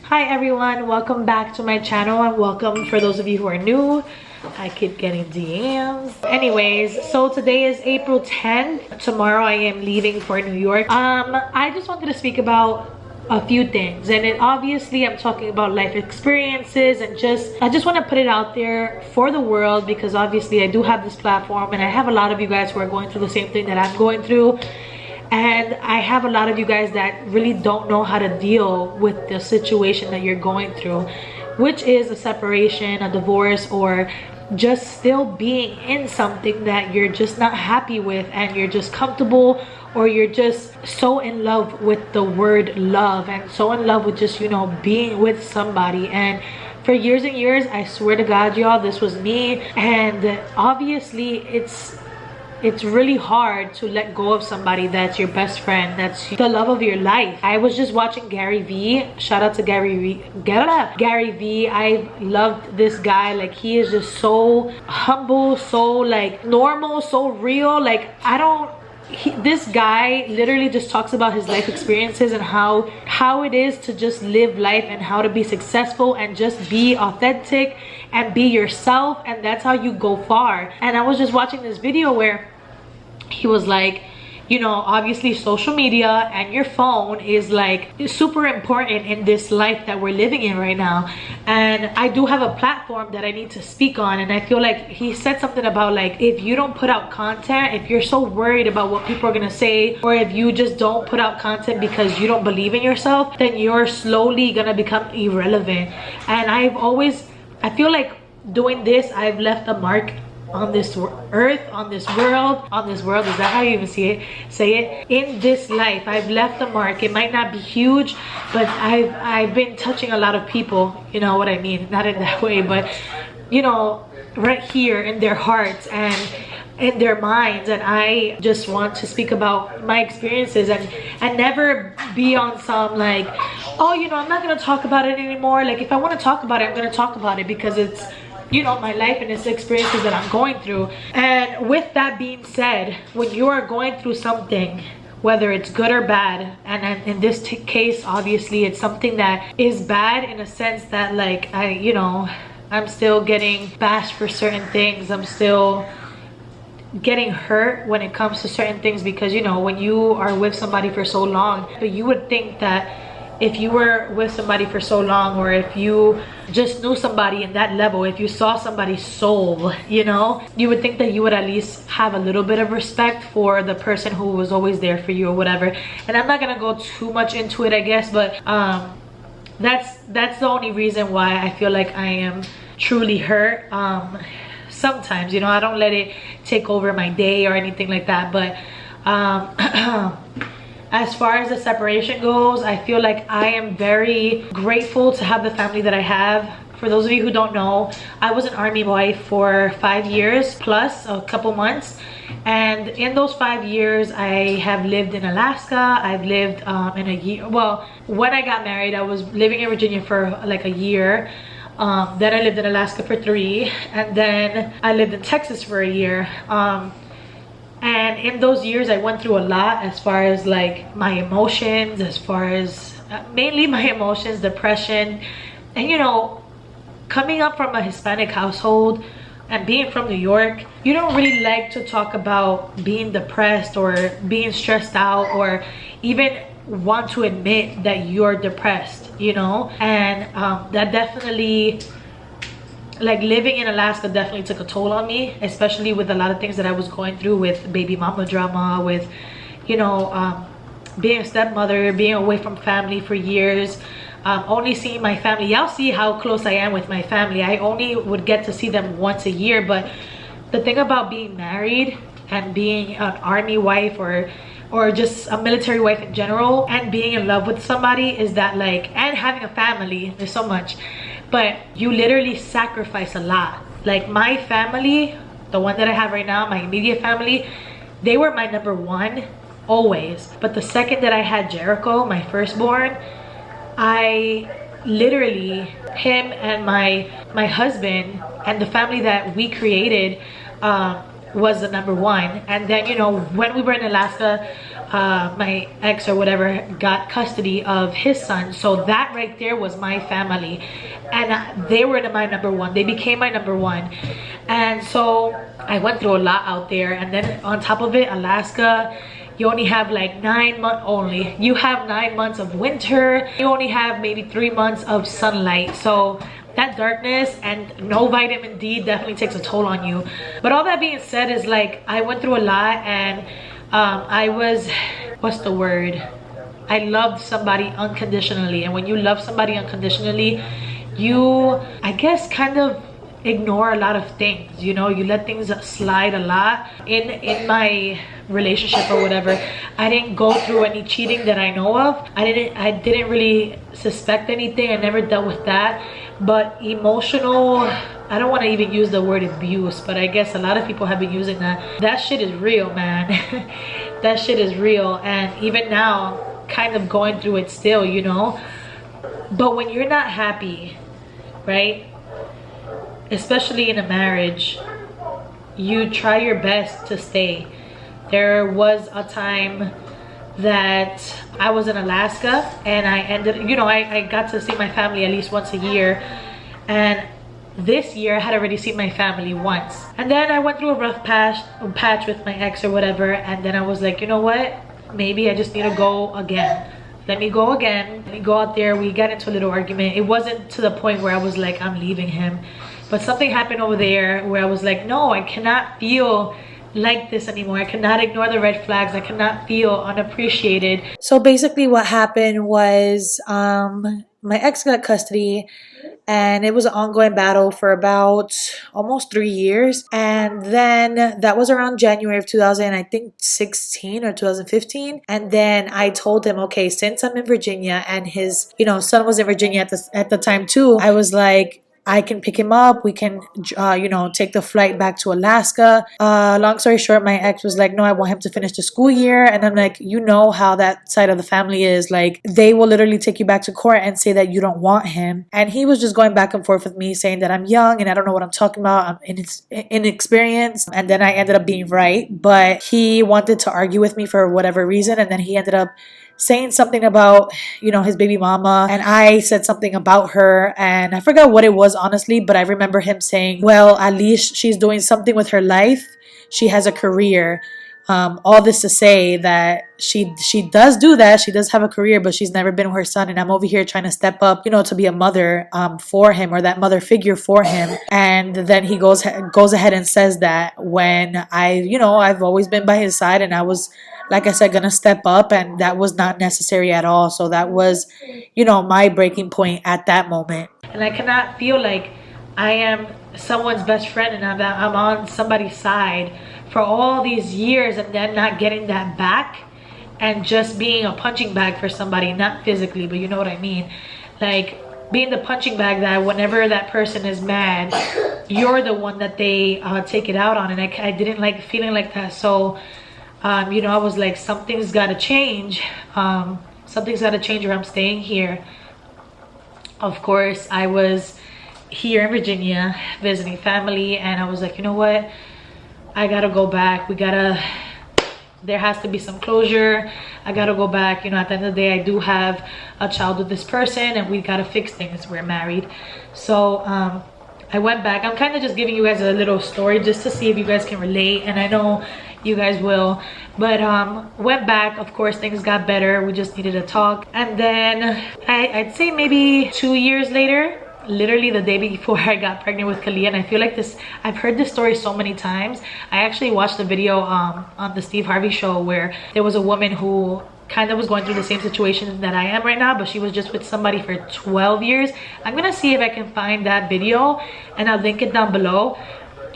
Hi everyone, welcome back to my channel and welcome for those of you who are new. I keep getting DMs. Anyways, so today is April 10th. Tomorrow I am leaving for New York. I just wanted to speak about a few things, and obviously I'm talking about life experiences, and I just want to put it out there for the world, because obviously I do have this platform and I have a lot of you guys who are going through the same thing that I'm going through. And I have a lot of you guys that really don't know how to deal with the situation that you're going through, which is a separation, a divorce, or just still being in something that you're just not happy with, and you're just comfortable, or you're just so in love with the word love and so in love with just, you know, being with somebody. And for years and years, I swear to God, y'all, this was me. And obviously it's really hard to let go of somebody that's your best friend, that's the love of your life. I was just watching Gary Vee. Shout out to Gary Vee. I loved this guy. Like, he is just so humble, so like normal, so real. Like, this guy literally just talks about his life experiences and how it is to just live life and how to be successful and just be authentic and be yourself, and that's how you go far. And I was just watching this video where he was like, you know, obviously social media and your phone is like super important in this life that we're living in right now. And I do have a platform that I need to speak on, and I feel like he said something about, like, if you don't put out content, if you're so worried about what people are gonna say, or if you just don't put out content because you don't believe in yourself, then you're slowly gonna become irrelevant. And I feel like doing this, I've left a mark on this earth, on this world, is that how you even say it? In this life, I've left a mark. It might not be huge, but I've been touching a lot of people, you know what I mean? Not in that way, but you know, right here in their hearts and in their minds. And I just want to speak about my experiences and never be on some like, oh, you know, I'm not gonna talk about it anymore. Like, if I want to talk about it, I'm gonna talk about it because it's, you know, my life and it's experiences that I'm going through. And with that being said, when you are going through something, whether it's good or bad, and in this case, obviously it's something that is bad in a sense that, like, I'm still getting bashed for certain things. I'm still getting hurt when it comes to certain things, because, you know, when you are with somebody for so long, but you would think that if you were with somebody for so long, or if you just knew somebody in that level, if you saw somebody's soul, you know, you would think that you would at least have a little bit of respect for the person who was always there for you or whatever. And I'm not gonna go too much into it, I guess, but that's the only reason why I feel like I am truly hurt. Sometimes, you know, I don't let it take over my day or anything like that, but as far as the separation goes, I feel like I am very grateful to have the family that I have. For those of you who don't know, I was an army wife for 5 years plus a couple months. And in those 5 years, I have lived in Alaska. I've lived in a year. Well, when I got married, I was living in Virginia for like a year. Then I lived in Alaska for 3. And then I lived in Texas for a year. And in those years, I went through a lot as far as like my emotions, as far as mainly my emotions, depression. And, you know, coming up from a Hispanic household and being from New York, you don't really like to talk about being depressed or being stressed out, or even want to admit that you're depressed, you know. And that definitely, like, living in Alaska definitely took a toll on me, especially with a lot of things that I was going through with baby mama drama, with, you know, being a stepmother, being away from family for years, only seeing my family. Y'all see how close I am with my family. I only would get to see them once a year. But the thing about being married and being an army wife, or just a military wife in general, and being in love with somebody, is that, like, and having a family, there's so much, but you literally sacrifice a lot. Like, my family, the one that I have right now, my immediate family, they were my number one always. But the second that I had Jericho, my firstborn, I literally, him and my husband and the family that we created was the number one. And then, you know, when we were in Alaska, my ex or whatever got custody of his son. So that right there was my family, and they were my number one. They became my number one. And so I went through a lot out there. And then on top of it, Alaska, you only have like 9 months only. You have 9 months of winter. You only have maybe 3 months of sunlight. So that darkness and no vitamin D definitely takes a toll on you. But all that being said is like, I went through a lot, and I was, what's the word? I loved somebody unconditionally. And when you love somebody unconditionally, you, I guess, kind of ignore a lot of things, you know. You let things slide a lot. In my relationship or whatever, I didn't go through any cheating that I know of. I didn't really suspect anything. I never dealt with that. But emotional, I don't want to even use the word abuse, but I guess a lot of people have been using that. That shit is real, man. That shit is real. And even now, kind of going through it still, you know. But when you're not happy, right, especially in a marriage, you try your best to stay. There was a time that I was in Alaska, and I ended, you know, I got to see my family at least once a year. And this year I had already seen my family once. And then I went through a rough patch with my ex or whatever. And then I was like, you know what? Maybe I just need to go again. Let me go again. Let me go out there. We got into a little argument. It wasn't to the point where I was like, I'm leaving him. But something happened over there where I was like, no, I cannot feel like this anymore. I cannot ignore the red flags. I cannot feel unappreciated. So basically what happened was my ex got custody, and it was an ongoing battle for about almost 3 years. And then that was around January of 2016 or 2015. And then I told him, okay, since I'm in Virginia and his, you know, son was in Virginia at the time too, I was like, I can pick him up. We can, you know, take the flight back to Alaska. Long story short, my ex was like, no, I want him to finish the school year. And I'm like, you know how that side of the family is. Like, they will literally take you back to court and say that you don't want him. And he was just going back and forth with me, saying that I'm young and I don't know what I'm talking about. I'm inexperienced. And then I ended up being right. But he wanted to argue with me for whatever reason. And then he ended up saying something about, you know, his baby mama, and I said something about her, and I forgot what it was, honestly, but I remember him saying, well, at least she's doing something with her life. She has a career. All this to say that she does do that. She does have a career, but she's never been with her son. And I'm over here trying to step up, you know, to be a mother for him, or that mother figure for him. And then he goes ahead and says that when I've always been by his side, and I was, like I said, gonna step up, and that was not necessary at all. So that was, you know, my breaking point at that moment. And I cannot feel like I am someone's best friend and I'm on somebody's side for all these years, and then not getting that back, and just being a punching bag for somebody, not physically, but you know what I mean. Like, being the punching bag that whenever that person is mad, you're the one that they take it out on. And I didn't like feeling like that. So you know, I was like, something's got to change. Something's got to change, or I'm staying here. Of course, I was here in Virginia visiting family, and I was like, you know what? I got to go back. There has to be some closure. I got to go back. You know, at the end of the day, I do have a child with this person, and we got to fix things. We're married. So, I went back. I'm kind of just giving you guys a little story just to see if you guys can relate, and I know you guys will. But went back. Of course, things got better. We just needed to talk. And then I'd say maybe 2 years later, literally the day before I got pregnant with Kalia. And I feel like this, I've heard this story so many times. I actually watched a video on the Steve Harvey show where there was a woman who kind of was going through the same situation that I am right now, but she was just with somebody for 12 years. I'm gonna see if I can find that video, and I'll link it down below.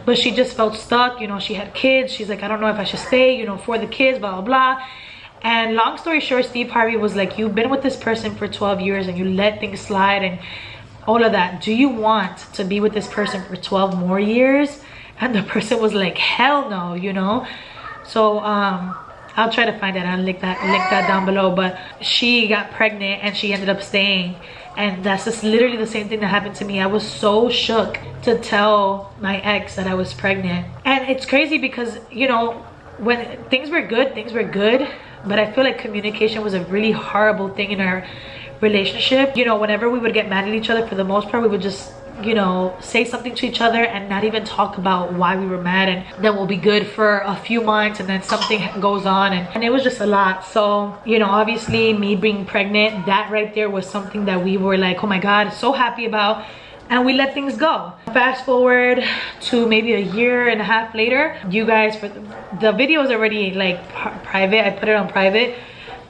But she just felt stuck, you know. She had kids. She's like, I don't know if I should stay, you know, for the kids, blah blah blah. And long story short, Steve Harvey was like, you've been with this person for 12 years and you let things slide and all of that. Do you want to be with this person for 12 more years? And the person was like, hell no, you know. So I'll try to find that. I'll link that down below. But she got pregnant and she ended up staying. And that's just literally the same thing that happened to me. I was so shook to tell my ex that I was pregnant. And it's crazy because, you know, when things were good, but I feel like communication was a really horrible thing in our relationship. You know, whenever we would get mad at each other, for the most part, we would just, you know, say something to each other and not even talk about why we were mad, and then we'll be good for a few months and then something goes on, and it was just a lot. So, you know, obviously me being pregnant, that right there was something that we were like, oh my god, so happy about, and we let things go. Fast forward to maybe a year and a half later, you guys, for the video is already like private, I put it on private,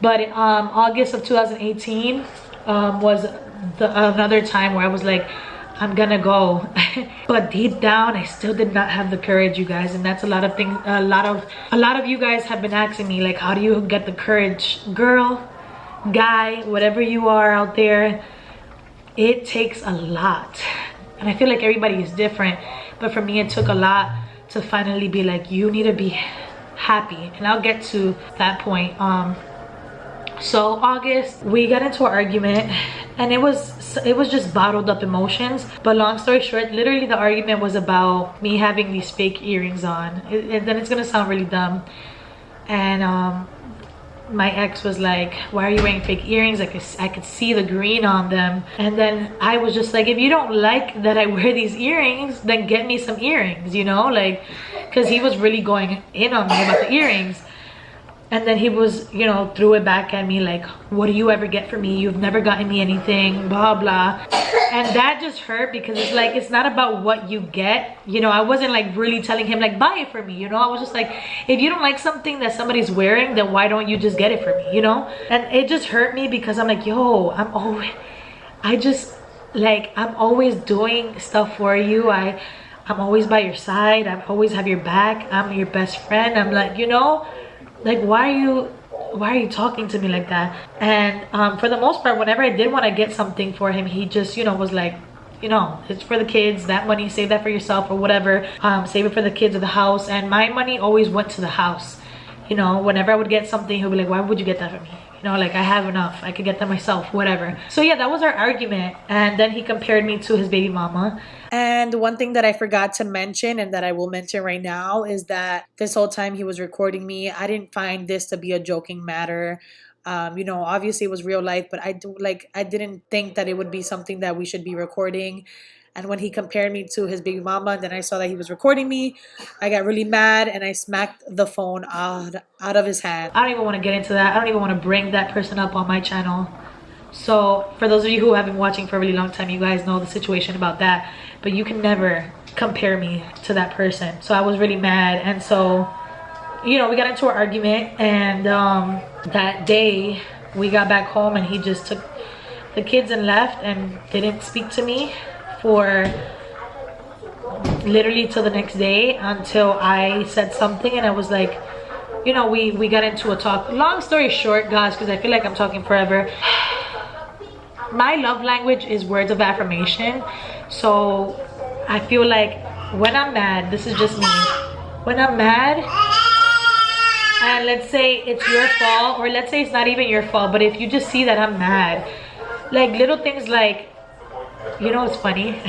but August of 2018 was another time where I was like, I'm gonna go. But deep down I still did not have the courage, you guys, and that's a lot of things. A lot of you guys have been asking me, like, how do you get the courage? Girl, guy, whatever you are out there, it takes a lot, and I feel like everybody is different, but for me it took a lot to finally be like, you need to be happy, and I'll get to that point. So August, we got into an argument, and it was just bottled up emotions. But long story short, literally the argument was about me having these fake earrings on. And then it's gonna sound really dumb. And my ex was like, why are you wearing fake earrings? I could see the green on them. And then I was just like, if you don't like that I wear these earrings, then get me some earrings, you know, like, because he was really going in on me about the earrings. And then he was, you know, threw it back at me like, what do you ever get for me? You've never gotten me anything, blah, blah. And that just hurt, because it's like, it's not about what you get. You know, I wasn't like really telling him like, buy it for me. You know, I was just like, if you don't like something that somebody's wearing, then why don't you just get it for me, you know? And it just hurt me, because I'm like, yo, I'm always doing stuff for you. I'm always by your side. I always have your back. I'm your best friend. I'm like, you know, like, why are you talking to me like that? And for the most part, whenever I did want to get something for him, he just, you know, was like, you know, it's for the kids, that money, save that for yourself or whatever. Save it for the kids of the house. And my money always went to the house. You know, whenever I would get something, he'll be like, why would you get that for me? You know, like, I have enough, I could get that myself, whatever. So yeah, that was our argument. And then he compared me to his baby mama. And one thing that I forgot to mention, and that I will mention right now, is that this whole time he was recording me, I didn't find this to be a joking matter. You know, obviously it was real life, but I didn't think that it would be something that we should be recording. And when he compared me to his baby mama, and then I saw that he was recording me, I got really mad and I smacked the phone out of his hand. I don't even want to get into that. I don't even want to bring that person up on my channel. So for those of you who have been watching for a really long time, you guys know the situation about that. But you can never compare me to that person. So I was really mad. And so, you know, we got into an argument. And that day we got back home, and he just took the kids and left and didn't speak to me for literally till the next day, until I said something. And I was like, you know, we got into a talk. Long story short, guys, because I feel like I'm talking forever, my love language is words of affirmation. So I feel like when I'm mad, this is just me, when I'm mad, and let's say it's your fault, or let's say it's not even your fault, but if you just see that I'm mad, like little things like, you know, it's funny.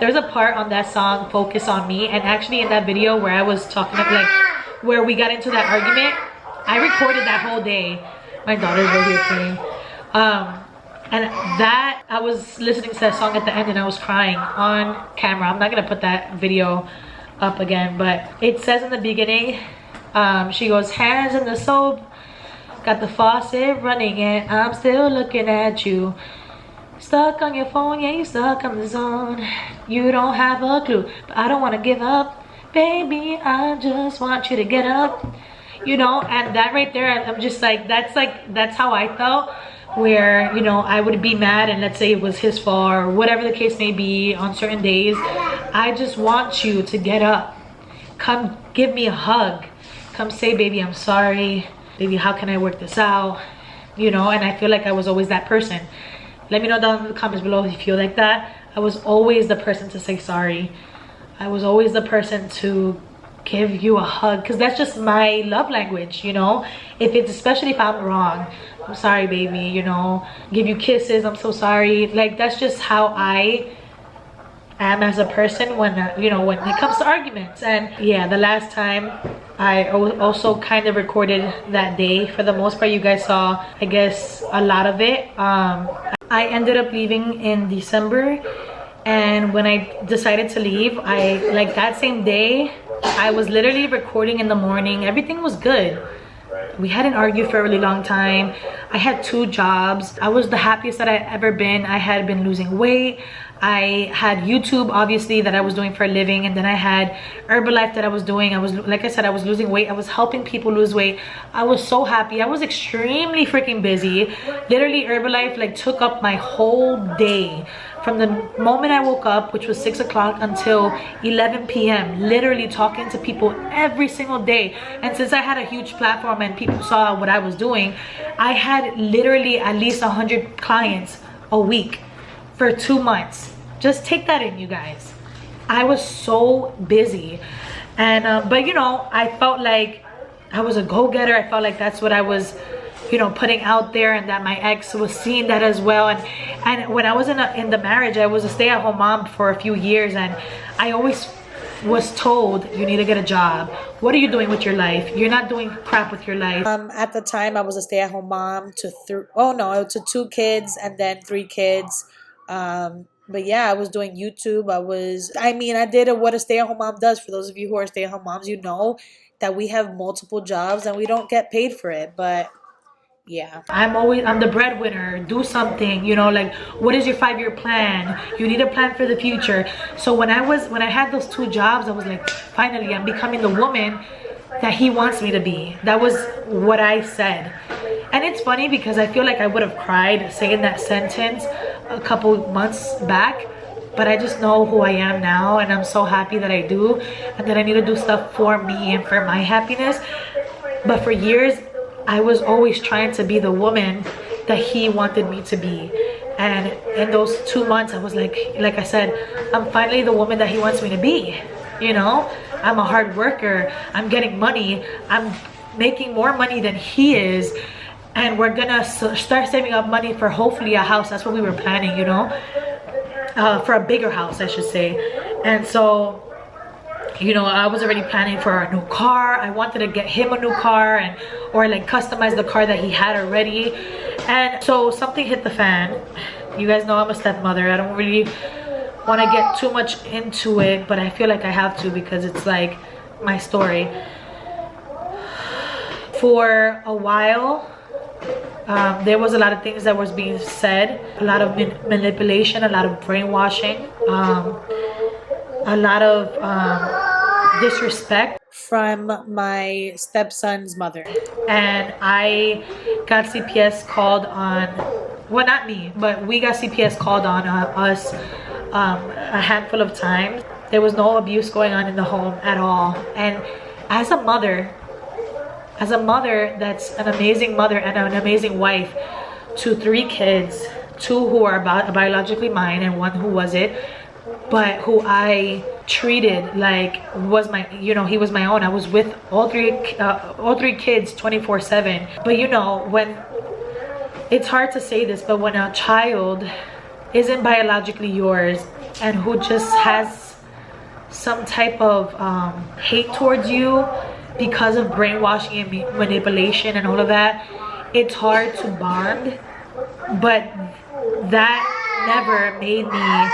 There's a part on that song, Focus on Me, and actually in that video where I was talking about, like, where we got into that argument, I recorded that whole day. My daughter's right here playing. And that, I was listening to that song at the end and I was crying on camera. I'm not gonna put that video up again, but it says in the beginning, she goes, hands in the soap, got the faucet running and I'm still looking at you. Stuck on your phone, yeah, you stuck on the zone. You don't have a clue, but I don't want to give up. Baby, I just want you to get up. You know, and that right there, I'm just like, that's how I felt. Where, you know, I would be mad and let's say it was his fault or whatever the case may be on certain days. I just want you to get up. Come give me a hug. Come say, baby, I'm sorry. Baby, how can I work this out? You know, and I feel like I was always that person. Let me know down in the comments below if you feel like that. I was always the person to say sorry. I was always the person to give you a hug, because that's just my love language, you know. If it's, especially if I'm wrong, I'm sorry, baby, you know. Give you kisses, I'm so sorry. Like, that's just how I am as a person when, you know, when it comes to arguments. And yeah, the last time I also kind of recorded that day. For the most part, you guys saw, I guess, a lot of it. I ended up leaving in December, and when I decided to leave, like that same day, I was literally recording in the morning. Everything was good. We hadn't argued for a really long time. I had 2 jobs. I was the happiest that I'd ever been. I had been losing weight. I had YouTube, obviously, that I was doing for a living, and then I had Herbalife that I was doing. Like I said, I was losing weight. I was helping people lose weight. I was so happy. I was extremely freaking busy. Literally, Herbalife like took up my whole day. From the moment I woke up, which was 6 o'clock, until 11 p.m. literally talking to people every single day. And since I had a huge platform and people saw what I was doing, I had literally at least 100 clients a week for 2 months. Just take that in, you guys. I was so busy. And but you know, I felt like I was a go-getter. I felt like that's what I was, you know, putting out there, and that my ex was seeing that as well. And when I was in the marriage, I was a stay-at-home mom for a few years, and I always was told, you need to get a job. What are you doing with your life? You're not doing crap with your life. At the time, I was a stay-at-home mom to 2 kids and then 3 kids. But yeah, I was doing YouTube. I did what a stay-at-home mom does. For those of you who are stay-at-home moms, you know that we have multiple jobs and we don't get paid for it. But yeah, I'm the breadwinner. Do something, you know, like, what is your 5-year plan? You need a plan for the future. So when I had those 2 jobs, I was like, finally, I'm becoming the woman that he wants me to be. That was what I said. And it's funny because I feel like I would have cried saying that sentence a couple months back, but I just know who I am now, and I'm so happy that I do, and that I need to do stuff for me and for my happiness. But for years, I was always trying to be the woman that he wanted me to be. And in those 2 months, I was like I said, I'm finally the woman that he wants me to be. You know, I'm a hard worker. I'm getting money. I'm making more money than he is. And we're gonna start saving up money for hopefully a house. That's what we were planning, you know, for a bigger house, I should say. And so, you know, I was already planning for a new car. I wanted to get him a new car, or like customize the car that he had already. And so something hit the fan. You guys know I'm a stepmother. I don't really want to get too much into it, but I feel like I have to because it's like my story. For a while, there was a lot of things that was being said, a lot of manipulation, a lot of brainwashing, a lot of disrespect from my stepson's mother. And I got CPS called on, well, not me, but we got CPS called on us a handful of times. There was no abuse going on in the home at all. And as a mother that's an amazing mother and an amazing wife to 3 kids, 2 who are biologically mine and 1 who wasn't, but who I treated like was my, you know, he was my own. I was with all three kids 24/7. But you know, when it's hard to say this, but when a child isn't biologically yours and who just has some type of hate towards you because of brainwashing and manipulation and all of that, it's hard to bond. But that never made me,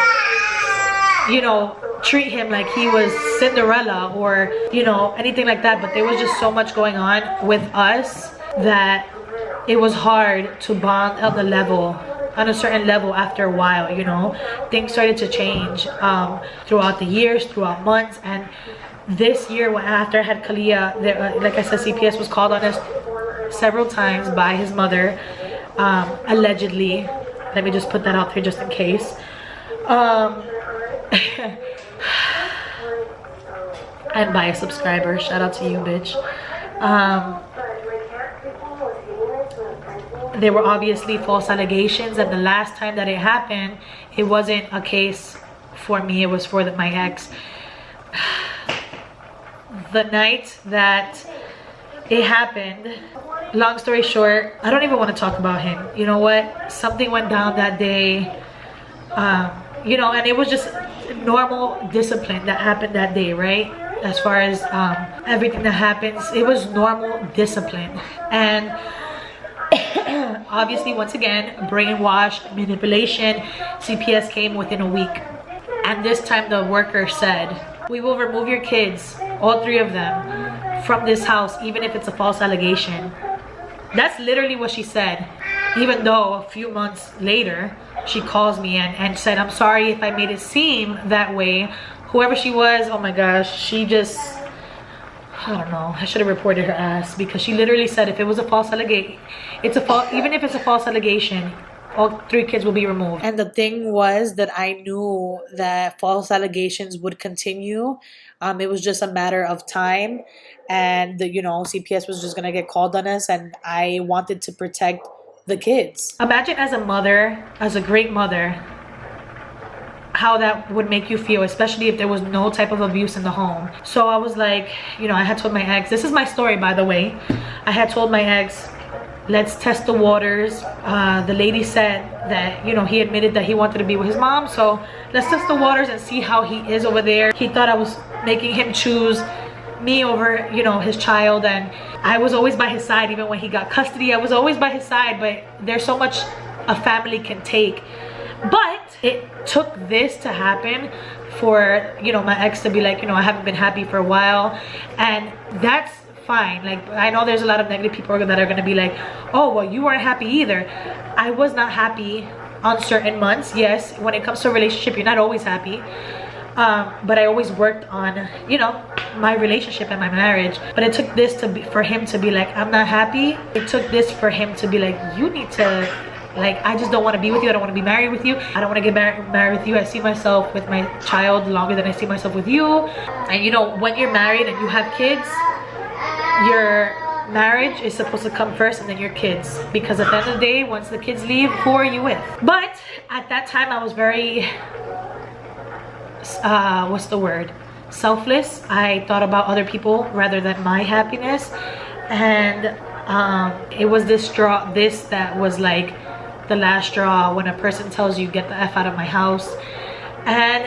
you know, treat him like he was Cinderella or, you know, anything like that. But there was just so much going on with us that it was hard to bond on a certain level after a while, you know. Things started to change throughout the years, throughout months. And this year, after I had Kalia, like I said, CPS was called on us several times by his mother, allegedly. Let me just put that out there just in case. And by a subscriber. Shout out to you, bitch. There were obviously false allegations, and the last time that it happened, it wasn't a case for me, it was for my ex. The night that it happened, long story short, I don't even want to talk about him. You know what? Something went down that day, you know, and it was just normal discipline that happened that day, right? as far as everything that happens. It was normal discipline. And obviously, once again, brainwash, manipulation. CPS came within a week. And this time the worker said, we will remove your kids, all 3 of them, from this house, even if it's a false allegation. That's literally what she said. Even though a few months later, she calls me and said, I'm sorry if I made it seem that way. Whoever she was, oh my gosh, she just, I don't know, I should have reported her ass, because she literally said if it was a false allegation, even if it's a false allegation, all 3 kids will be removed. And the thing was that I knew that false allegations would continue. It was just a matter of time, and you know, CPS was just gonna get called on us, and I wanted to protect the kids. Imagine as a mother, as a great mother, how that would make you feel, especially if there was no type of abuse in the home. So I was like, you know, I had told my ex, this is my story by the way, I had told my ex, let's test the waters. The lady said that, you know, he admitted that he wanted to be with his mom, so let's test the waters and see how he is over there. He thought I was making him choose me over, you know, his child, and I was always by his side. Even when he got custody, I was always by his side, but there's so much a family can take. But it took this to happen for, you know, my ex to be like, you know, I haven't been happy for a while, and that's fine. Like, I know there's a lot of negative people that are gonna be like, oh, well, you weren't happy either. I was not happy on certain months. Yes, when it comes to a relationship, you're not always happy. But I always worked on, you know, my relationship and my marriage. But it took this to be, for him to be like, I'm not happy. It took this for him to be like, you need to, like, I just don't want to be with you. I don't want to be married with you. I don't want to get married with you. I see myself with my child longer than I see myself with you. And you know, when you're married and you have kids, your marriage is supposed to come first and then your kids, because at the end of the day, once the kids leave, who are you with? But at that time I was very what's the word, selfless. I thought about other people rather than my happiness, and it was this that was like the last straw, when a person tells you get the F out of my house. And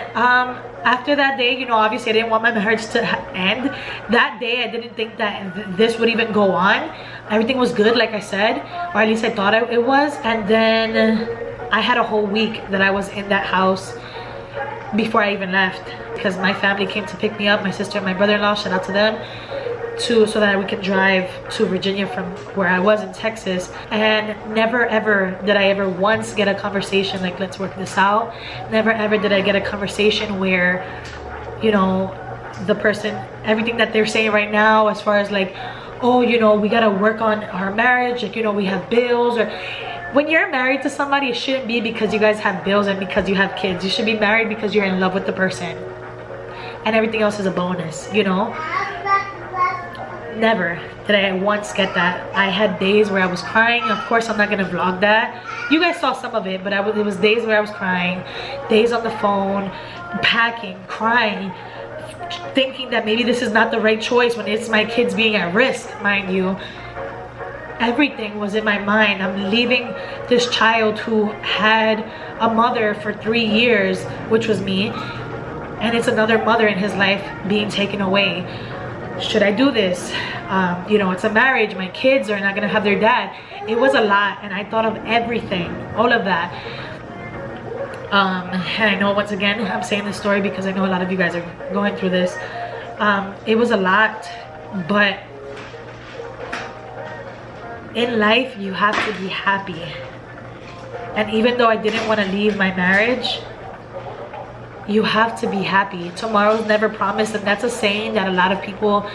after that day, you know, obviously I didn't want my marriage to end. That day I didn't think that this would even go on. Everything was good, like I said, or at least I thought it was. And then I had a whole week that I was in that house before I even left, because my family came to pick me up, my sister and my brother-in-law, shout out to them, so that we could drive to Virginia from where I was in Texas. And never ever did I ever once get a conversation like, let's work this out. Never ever did I get a conversation where, you know, the person, everything that they're saying right now as far as like, oh, you know, we gotta work on our marriage, like, you know, we have bills. Or when you're married to somebody, it shouldn't be because you guys have bills and because you have kids. You should be married because you're in love with the person, and everything else is a bonus, you know. Never did I once get that. I had days where I was crying. Of course I'm not gonna vlog that. You guys saw some of it, but it was days where I was crying, days on the phone, packing, crying, thinking that maybe this is not the right choice when it's my kids being at risk, mind you. Everything was in my mind. I'm leaving this child who had a mother for 3 years, which was me, and it's another mother in his life being taken away. Should I do this? You know, it's a marriage. My kids are not gonna have their dad. It was a lot, and I thought of everything, all of that. And I know, once again, I'm saying this story because I know a lot of you guys are going through this. It was a lot, but in life you have to be happy. And even though I didn't want to leave my marriage, you have to be happy. Tomorrow's never promised, and that's a saying that a lot of people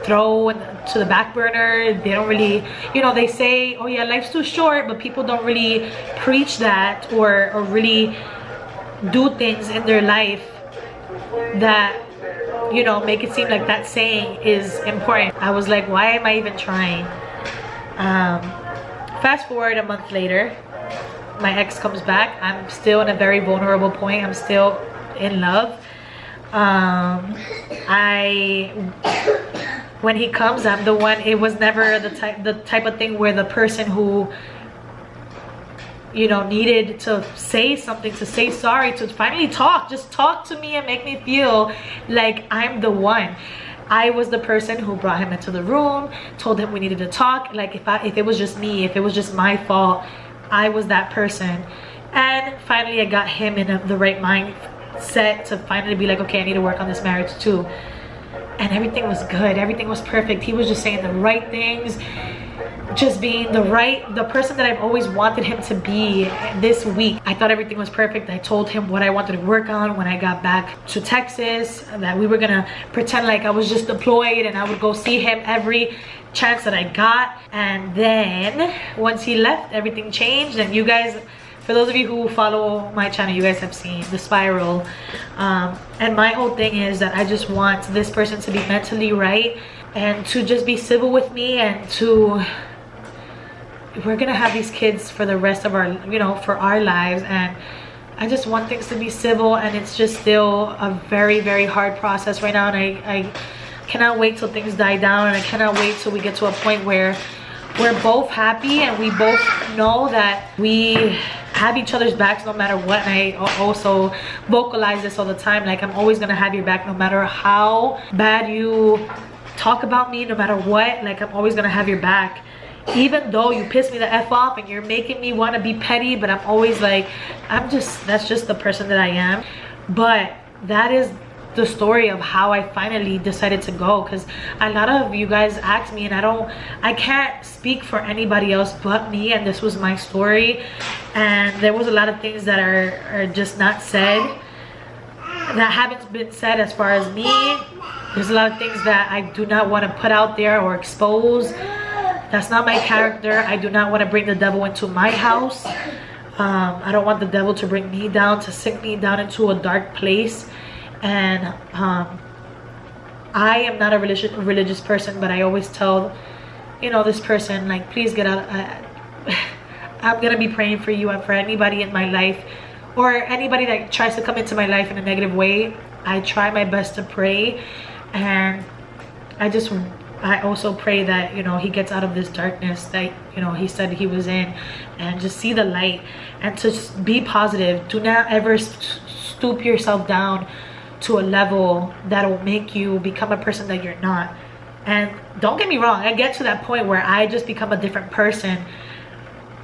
throw to the back burner. They don't really, you know, they say, oh yeah, life's too short, but people don't really preach that or really do things in their life that, you know, make it seem like that saying is important. I was like, why am I even trying? Fast forward a month later, my ex comes back. I'm still in a very vulnerable point. I'm still in love. When he comes, I'm the one. It was never the type of thing where the person who you know, needed to say something, to say sorry, to finally talk. Just talk to me and make me feel like I'm the one. I was the person who brought him into the room, told him we needed to talk. Like if it was just me, if it was just my fault, I was that person. And finally I got him in the right mindset to finally be like, okay, I need to work on this marriage too. And everything was good, everything was perfect. He was just saying the right things, just being the person that I've always wanted him to be. This week I thought everything was perfect. I told him what I wanted to work on when I got back to Texas, that we were gonna pretend like I was just deployed and I would go see him every chance that I got. And then once he left, everything changed. And you guys, for those of you who follow my channel, you guys have seen the spiral. And my whole thing is that I just want this person to be mentally right and to just be civil with me, and to, we're gonna have these kids for the rest of our, you know, for our lives, and I just want things to be civil. And it's just still a very, very hard process right now, and I cannot wait till things die down, and I cannot wait till we get to a point where we're both happy and we both know that we have each other's backs no matter what. And I also vocalize this all the time, like I'm always gonna have your back no matter how bad you talk about me, no matter what. Like I'm always gonna have your back, even though you piss me the F off and you're making me want to be petty. But I'm always like, that's just the person that I am. But that is the story of how I finally decided to go, because a lot of you guys asked me, and I can't speak for anybody else but me, and this was my story. And there was a lot of things that are just not said, that haven't been said as far as me. There's a lot of things that I do not want to put out there or expose. That's not my character. I do not want to bring the devil into my house. I don't want the devil to bring me down, to sink me down into a dark place. And I am not a religious person, but I always tell, you know, this person, like, please get out. I'm gonna be praying for you and for anybody in my life, or anybody that tries to come into my life in a negative way. I try my best to pray, and I also pray that, you know, he gets out of this darkness that, you know, he said he was in, and just see the light, and to just be positive. Do not ever stoop yourself down to a level that will make you become a person that you're not. And don't get me wrong, I get to that point where I just become a different person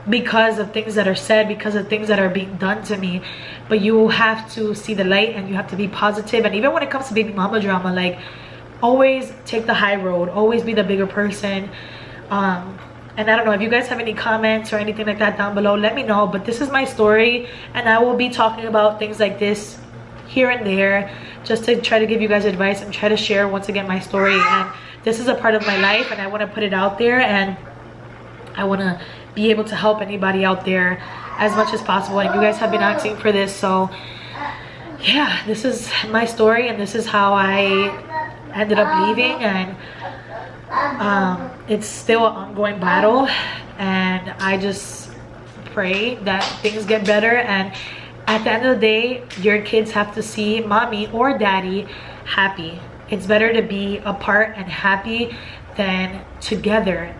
because of things that are said, because of things that are being done to me. But you have to see the light, and you have to be positive. And even when it comes to baby mama drama, like, always take the high road, always be the bigger person. And I don't know if you guys have any comments or anything like that down below, let me know. But this is my story, and I will be talking about things like this here and there, just to try to give you guys advice and try to share once again my story. And this is a part of my life, and I want to put it out there, and I want to be able to help anybody out there as much as possible. And you guys have been asking for this, so yeah, this is my story, and this is how I ended up leaving. And it's still an ongoing battle, and I just pray that things get better. And at the end of the day, your kids have to see mommy or daddy happy. It's better to be apart and happy than together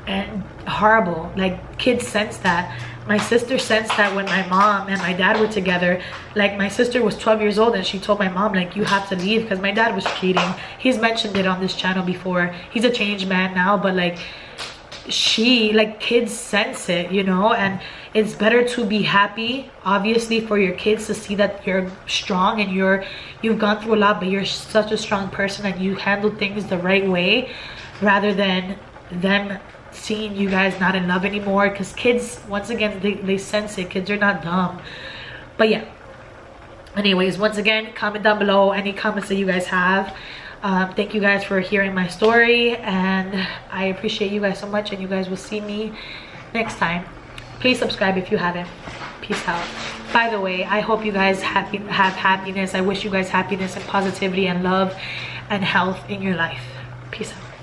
and horrible. Like, kids sense that. My sister sensed that when my mom and my dad were together. Like, my sister was 12 years old and she told my mom, like, you have to leave, because my dad was cheating. He's mentioned it on this channel before. He's a changed man now, but like, kids sense it, you know. And it's better to be happy, obviously, for your kids to see that you're strong and you've gone through a lot, but you're such a strong person and you handle things the right way, rather than them seeing you guys not in love anymore. Because kids, once again, they sense it. Kids are not dumb. But yeah, anyways, once again, comment down below any comments that you guys have. Thank you guys for hearing my story, and I appreciate you guys so much, and you guys will see me next time. Please subscribe if you haven't. Peace out. By the way, I hope you guys have happiness. I wish you guys happiness and positivity and love and health in your life. Peace out.